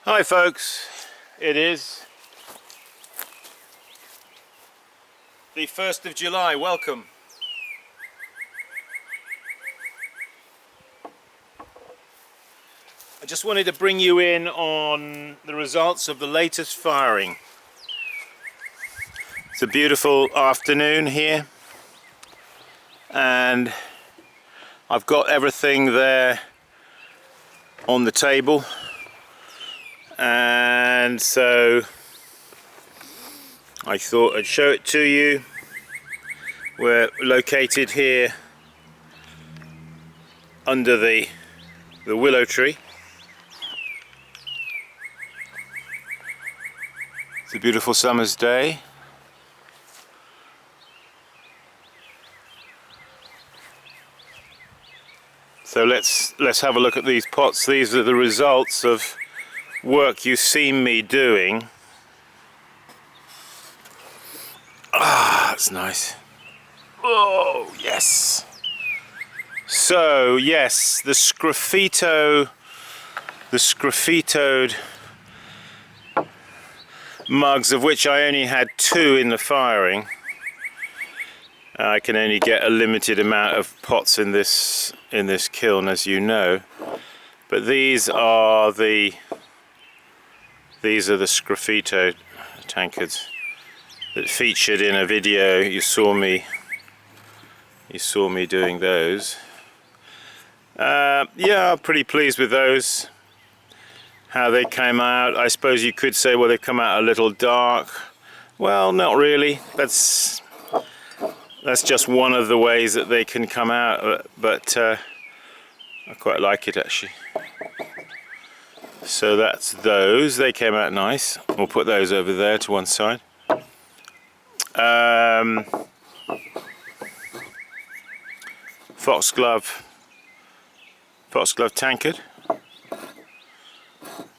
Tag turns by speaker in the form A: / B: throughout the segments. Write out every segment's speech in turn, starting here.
A: Hi folks, it is the 1st of July, welcome. I just wanted to bring you in on the results of the latest firing. It's a beautiful afternoon here and I've got everything there on the table, and so I thought I'd show it to you. We're located here under the willow tree. It's a beautiful summer's day. So let's have a look at these pots. These are the results of work you've seen me doing. Ah, that's nice. Oh, yes. So, yes, the sgraffitoed mugs, of which I only had 2 in the firing. I can only get a limited amount of pots in this kiln, as you know. But these are the sgraffito tankards that featured in a video. You saw me doing those. Yeah, I'm pretty pleased with those, how they came out. I suppose you could say, well, they've come out a little dark. Well, not really. That's just one of the ways that they can come out, but I quite like it actually. So that's those. They came out nice. We'll put those over there to one side. Foxglove tankard.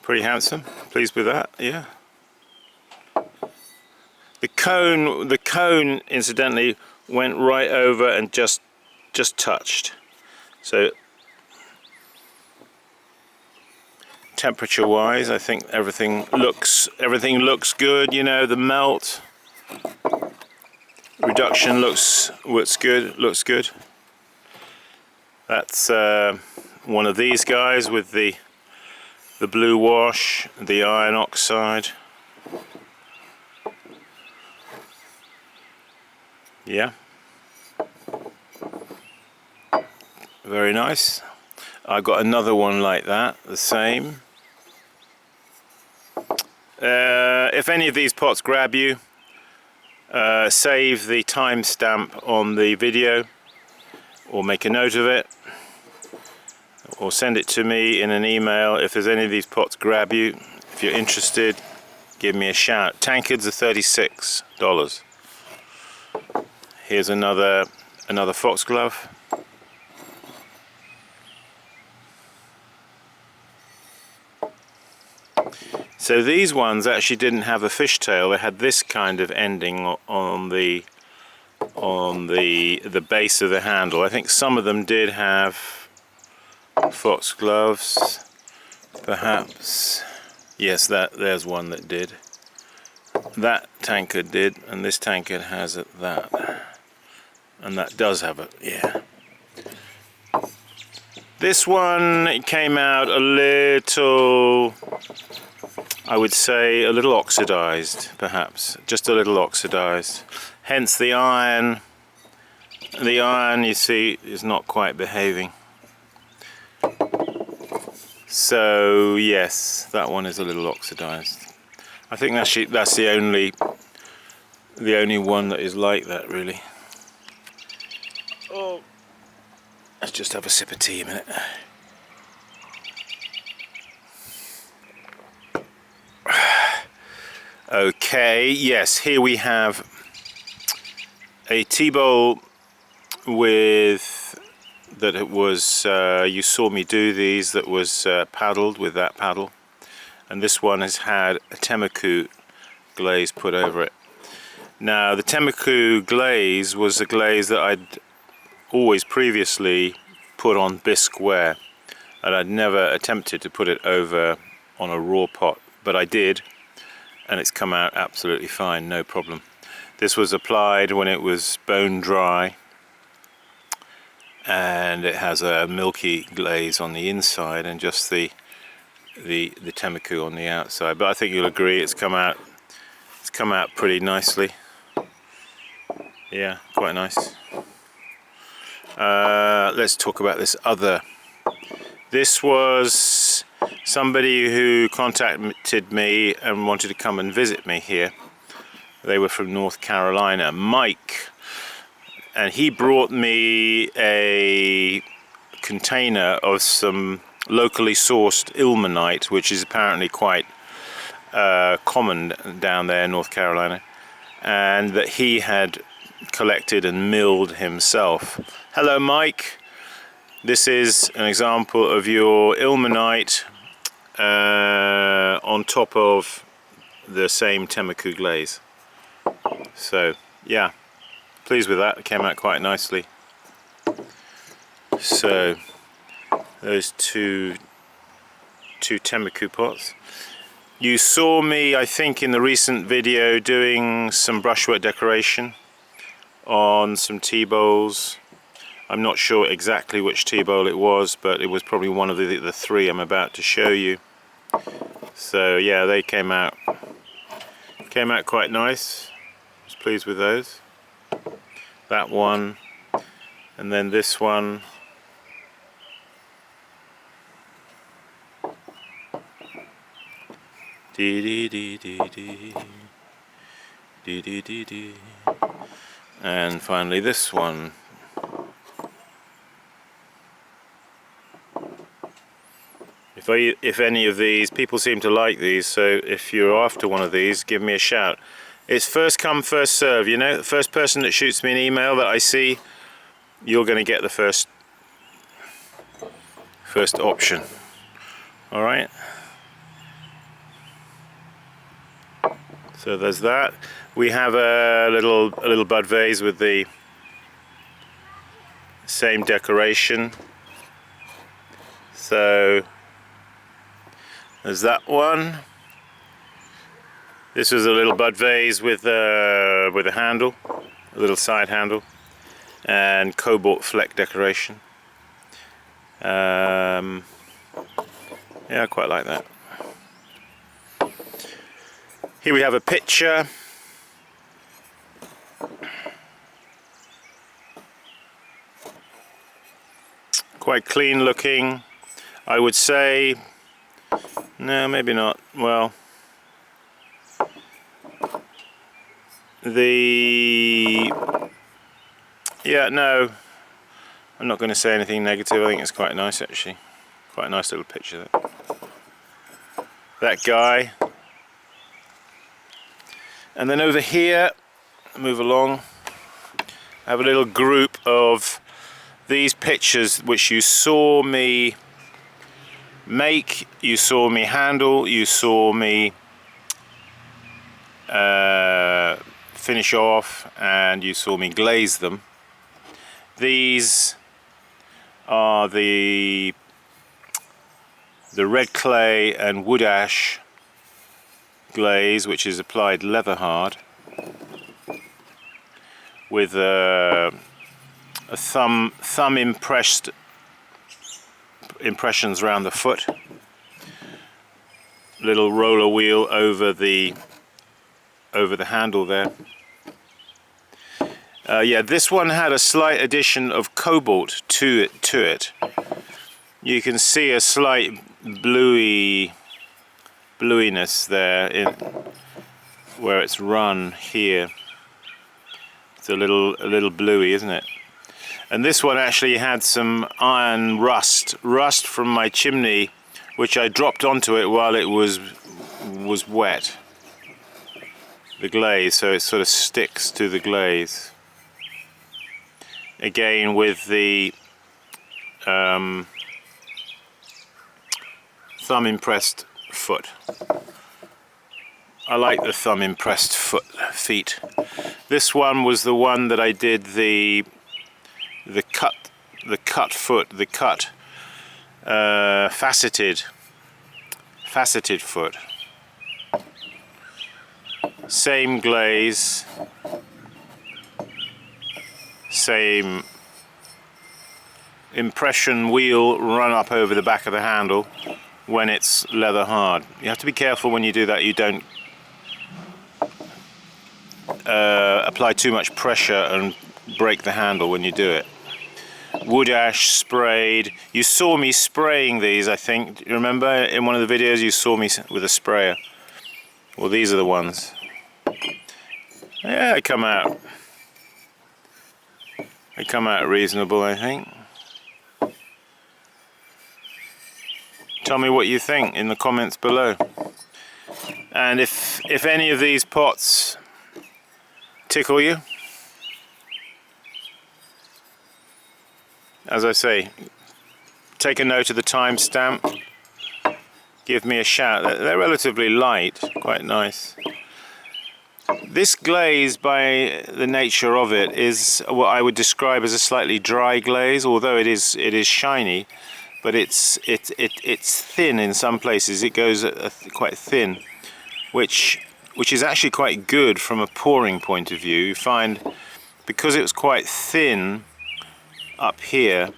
A: Pretty handsome. Pleased with that. Yeah. The cone, incidentally, went right over and just touched. So temperature wise, I think everything looks good. You know, the melt reduction looks good. That's one of these guys with the blue wash, the iron oxide. Yeah, very nice. I've got another one like that, the same. If any of these pots grab you, save the timestamp on the video or make a note of it, or send it to me in an email. If there's any of these pots grab you, if you're interested, give me a shout. Tankards are $36. Here's another foxglove. So these ones actually didn't have a fishtail. They had this kind of ending on the base of the handle. I think some of them did have foxgloves, perhaps. Yes, there's one that did. That tankard did, and this tankard has that. And that does have it, yeah. This one came out a little, I would say, a little oxidized, perhaps. Just a little oxidized. Hence the iron. The iron, you see, is not quite behaving. So yes, that one is a little oxidized. I think that's the only one that is like that, really. Oh, let's just have a sip of tea a minute. Okay, yes, here we have a tea bowl with that it was you saw me do these, that was paddled with that paddle, and this one has had a Temmaku glaze put over it. Now the Temmaku glaze was a glaze that I'd always previously put on bisque ware, and I'd never attempted to put it over on a raw pot, but I did, and it's come out absolutely fine, no problem. This was applied when it was bone dry, and it has a milky glaze on the inside and just the temmaku on the outside. But I think you'll agree it's come out pretty nicely. Yeah, quite nice. Let's talk about this other. This was somebody who contacted me and wanted to come and visit me here. They were from North Carolina, Mike, and he brought me a container of some locally sourced ilmenite, which is apparently quite common down there in North Carolina, and that he had collected and milled himself. Hello, Mike. This is an example of your ilmenite on top of the same temmaku glaze. So yeah, pleased with that. It came out quite nicely. So those two temmaku pots. You saw me, I think, in the recent video doing some brushwork decoration on some tea bowls. I'm not sure exactly which tea bowl it was, but it was probably one of the three I'm about to show you. So yeah, they came out quite nice. I was pleased with those. That one, and then this one. Dee dee dee dee dee. Dee dee dee dee. And finally this one. If any of these, people seem to like these, so if you're after one of these, give me a shout. It's first come, first serve, you know. The first person that shoots me an email that I see, you're going to get the first option. All right. So there's that. We have a little bud vase with the same decoration. So there's that one. This was a little bud vase with a handle, a little side handle, and cobalt fleck decoration. Yeah, I quite like that. Here we have a picture. Quite clean looking, I would say. No, maybe not. Well, yeah, no, I'm not going to say anything negative. I think it's quite nice, actually. Quite a nice little picture there. That guy. And then over here, move along, I have a little group of these pictures which you saw me make, you saw me handle, you saw me finish off, and you saw me glaze them. These are the red clay and wood ash glaze, which is applied leather hard with a thumb impressions around the foot, little roller wheel over the handle there. Yeah, this one had a slight addition of cobalt to it. You can see a slight bluiness there in where it's run here. It's a little bluey, isn't it? And this one actually had some iron rust from my chimney, which I dropped onto it while it was wet. The glaze, so it sort of sticks to the glaze. Again with the thumb impressed foot. I like the thumb impressed feet. This one was the one that I did the faceted faceted foot. Same glaze, same impression wheel run up over the back of the handle when it's leather hard. You have to be careful when you do that you don't apply too much pressure and break the handle when you do it. Wood ash sprayed. You saw me spraying these, I think. Do you remember in one of the videos you saw me with a sprayer? Well, these are the ones. Yeah, they come out. They come out reasonable, I think. Tell me what you think in the comments below. And if any of these pots tickle you, as I say, take a note of the timestamp, give me a shout. They're relatively light, quite nice. This glaze, by the nature of it, is what I would describe as a slightly dry glaze, although it is shiny, but it's thin in some places. It goes quite thin, which is actually quite good from a pouring point of view. You find, because it was quite thin up here,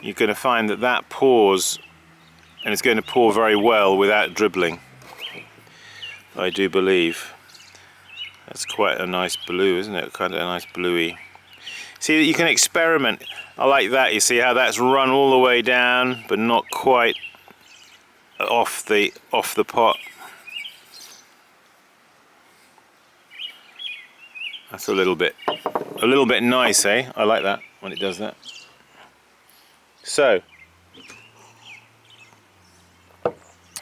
A: you're going to find that pours, and it's going to pour very well without dribbling, I do believe. That's quite a nice blue, isn't it? Kind of a nice bluey. See, you can experiment. I like that. You see how that's run all the way down, but not quite off the pot. That's a little bit nice, eh? I like that when it does that. So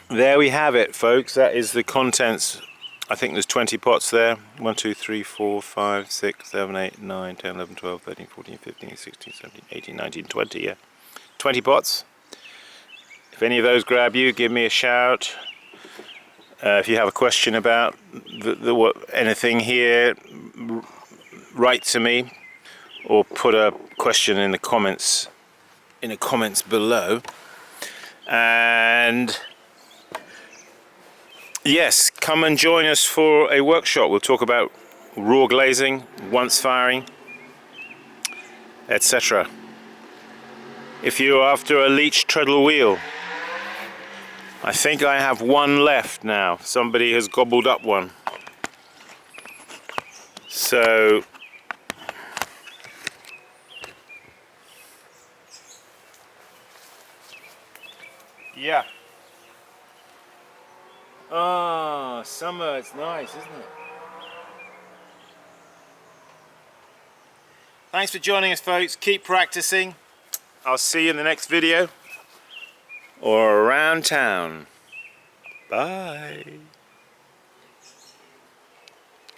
A: there we have it, folks. That is the contents. I think there's 20 pots there. 1, 2, 3, 4, 5, 6, 7, 8, 9, 10, 11, 12, 13, 14, 15, 16, 17, 18, 19, 20, yeah. 20 pots. If any of those grab you, give me a shout. If you have a question about anything here, write to me or put a question in the comments below. And yes, come and join us for a workshop. We'll talk about raw glazing, once firing, etc. If you're after a Leach treadle wheel, I think I have one left now. Somebody has gobbled up one. So yeah. Ah, summer, it's nice, isn't it? Thanks for joining us, folks. Keep practicing. I'll see you in the next video or around town. Bye.